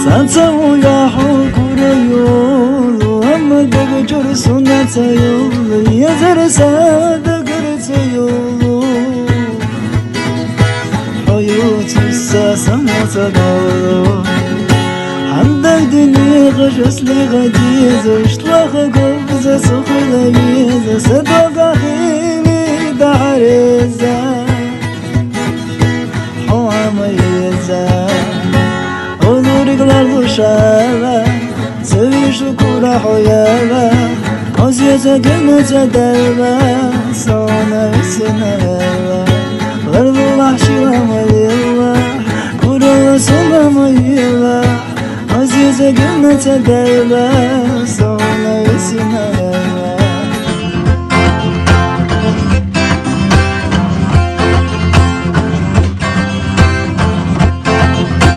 Sansa ya hukura yolu ama dağıcır sunata yolu yazarsa dağırsa yolu hayatsa samasa dolu عندك دنيا غشس لغديز اشتلاخ قبزة سخلة ميزة صدق خيلي دعريزة حوام يزة حضورك للغشالة سوي شكورة حيالة عزيزة قمة دلبة صونا السنالة غرب الله شلام لله كورا سوما ميلا عزيزة قمة دلبة صونا السنالة